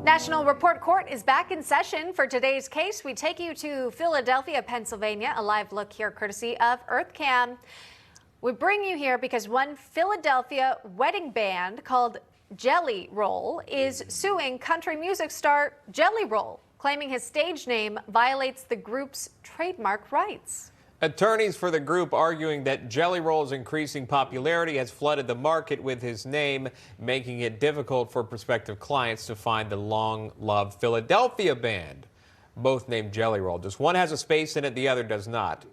National Report Court is back in session for today's case. We take you to Philadelphia, Pennsylvania. A live look here courtesy of EarthCam. We bring you here because one Philadelphia wedding band called Jelly Roll is suing country music star Jelly Roll, claiming his stage name violates the group's trademark rights. Attorneys for the group arguing that Jelly Roll's increasing popularity has flooded the market with his name, making it difficult for prospective clients to find the long-loved Philadelphia band, both named Jelly Roll. Just one has a space in it, the other does not.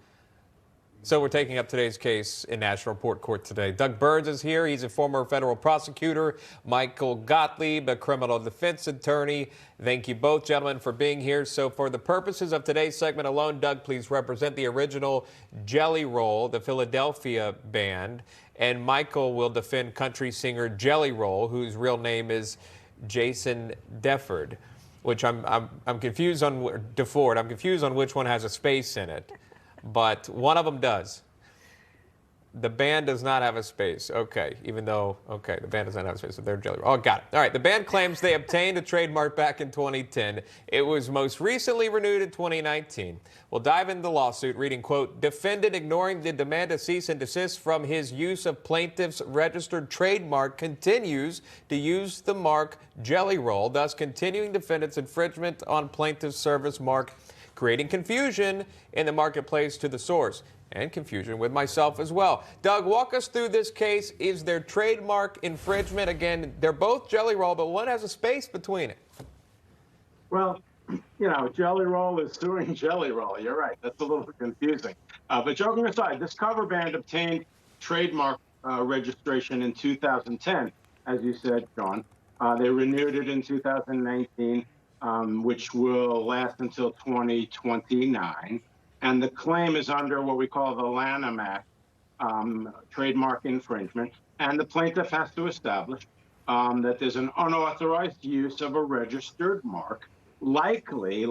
So we're taking up today's case in National Report Court today. Doug Burns is here. He's a former federal prosecutor. Michael Gottlieb, a criminal defense attorney. Thank you both, gentlemen, for being here. So for the purposes of today's segment alone, Doug, please represent the original Jelly Roll, the Philadelphia band. And Michael will defend country singer Jelly Roll, whose real name is Jason Deford, which I'm confused on, DeFord. I'm confused on which one has a space in it. But one of them does. The band does not have a space. Okay, even though, okay, the band does not have a space, so they're Jelly Roll. Oh, got it. All right, the band claims they obtained a trademark back in 2010. It was most recently renewed in 2019. We'll dive into the lawsuit, reading, quote, defendant ignoring the demand to cease and desist from his use of plaintiff's registered trademark continues to use the mark Jelly Roll, thus continuing defendant's infringement on plaintiff's service mark, creating confusion in the marketplace to the source, and confusion with myself as well. Doug, walk us through this case. Is there trademark infringement? Again, they're both Jelly Roll, but one has a space between it. Well, you know, Jelly Roll is suing Jelly Roll. You're right. That's a little confusing. But joking aside, this cover band obtained trademark registration in 2010, as you said, Sean. They renewed it in 2019. Which will last until 2029. And the claim is under what we call the Lanham Act, trademark infringement. And the plaintiff has to establish that there's an unauthorized use of a registered mark, likely,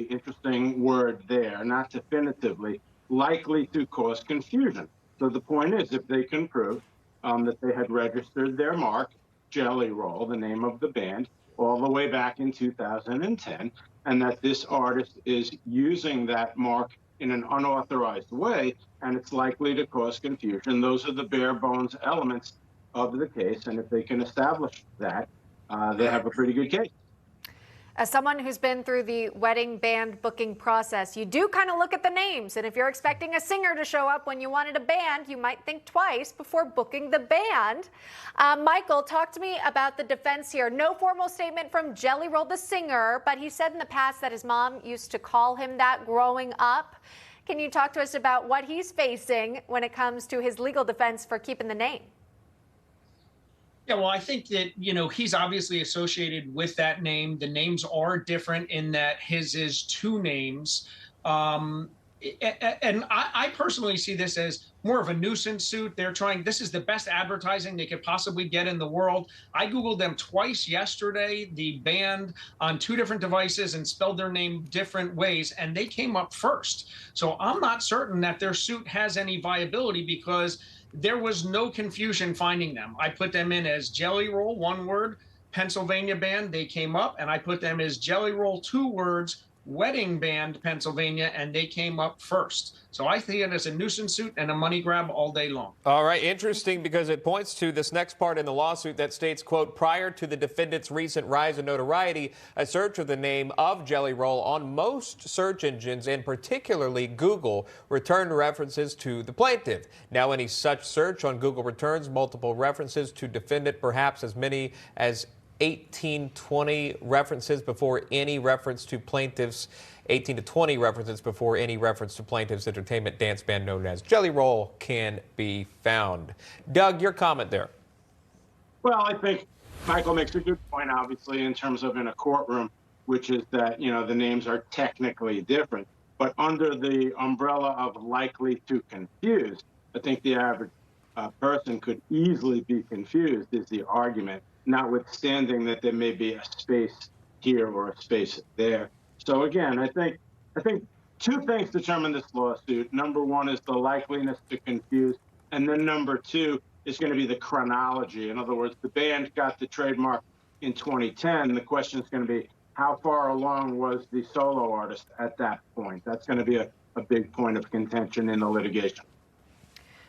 interesting word there, not definitively, likely to cause confusion. So the point is, if they can prove that they had registered their mark, Jelly Roll, the name of the band, all the way back in 2010, and that this artist is using that mark in an unauthorized way, and it's likely to cause confusion. Those are the bare bones elements of the case, and if they can establish that, they have a pretty good case. As someone who's been through the wedding band booking process, you do kind of look at the names. And if you're expecting a singer to show up when you wanted a band, you might think twice before booking the band. Michael, talk to me about the defense here. No formal statement from Jelly Roll, the singer, but he said in the past that his mom used to call him that growing up. Can you talk to us about what he's facing when it comes to his legal defense for keeping the name? Yeah, well, I think that, you know, he's obviously associated with that name. The names are different in that his is two names. And I personally see this as more of a nuisance suit. They're trying, this is the best advertising they could possibly get in the world. I Googled them twice yesterday, the band, on two different devices and spelled their name different ways, and they came up first. So I'm not certain that their suit has any viability because there was no confusion finding them. I put them in as Jelly Roll, one word, Pennsylvania band, they came up, and I put them as Jelly Roll, two words, wedding band, Pennsylvania, and they came up first. So I see it as a nuisance suit and a money grab all day long. All right, interesting because it points to this next part in the lawsuit that states, quote, prior to the defendant's recent rise in notoriety, a search of the name of Jelly Roll on most search engines, and particularly Google, returned references to the plaintiff. Now, any such search on Google returns multiple references to defendant, perhaps as many as 18 to 20 references before any reference to plaintiff's 18 to 20 references before any reference to plaintiff's entertainment dance band known as Jelly Roll can be found. Doug, your comment there. Well, I think Michael makes a good point, obviously, in terms of in a courtroom, which is that, you know, the names are technically different. But under the umbrella of likely to confuse, I think the average person could easily be confused is the argument, notwithstanding that there may be a space here or a space there. So again, I think two things determine this lawsuit. Number one is the likeliness to confuse, and then number two is going to be the chronology. In other words, the band got the trademark in 2010. The question is going to be, how far along was the solo artist at that point? That's going to be a big point of contention in the litigation.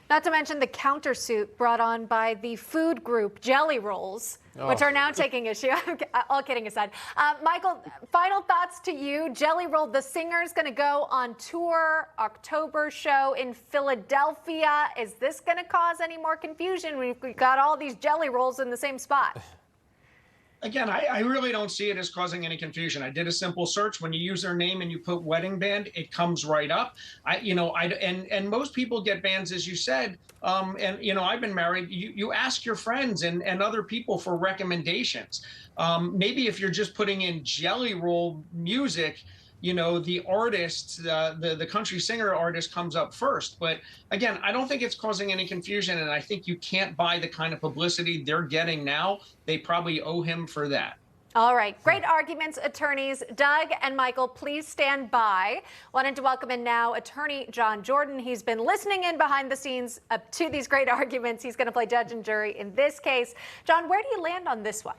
Not to mention the countersuit brought on by the food group Jelly Rolls, which are now taking issue. All kidding aside. Michael, final thoughts to you. Jelly Roll, the singer, is going to go on tour, October show in Philadelphia. Is this going to cause any more confusion when we've got all these Jelly Rolls in the same spot? Again, I really don't see it as causing any confusion. I did a simple search. When you use their name and you put wedding band, it comes right up. And most people get bands, as you said. And I've been married. You ask your friends and other people for recommendations. Maybe if you're just putting in Jelly Roll music, the artist, the country singer artist comes up first. But again, I don't think it's causing any confusion. And I think you can't buy the kind of publicity they're getting now. They probably owe him for that. All right. Great arguments, attorneys. Doug and Michael, please stand by. Wanted to welcome in now attorney John Jordan. He's been listening in behind the scenes to these great arguments. He's going to play judge and jury in this case. John, where do you land on this one?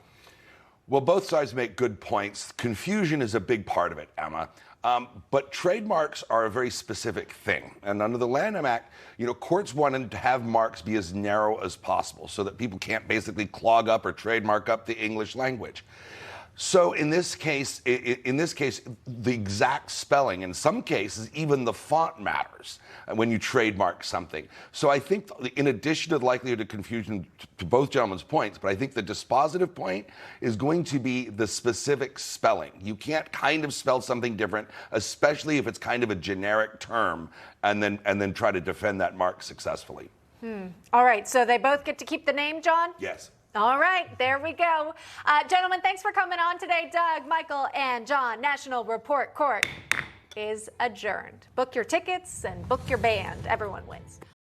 Well, both sides make good points. Confusion is a big part of it, Emma. But trademarks are a very specific thing. And under the Lanham Act, courts wanted to have marks be as narrow as possible so that people can't basically clog up or trademark up the English language. So in this case, the exact spelling, in some cases, even the font matters when you trademark something. So I think, in addition to the likelihood of confusion to both gentlemen's points, but I think the dispositive point is going to be the specific spelling. You can't kind of spell something different, especially if it's kind of a generic term, and then try to defend that mark successfully. All right, so they both get to keep the name, John? Yes. All right, there we go. Gentlemen, thanks for coming on today. Doug, Michael, and John. National Report Court is adjourned. Book your tickets and book your band. Everyone wins.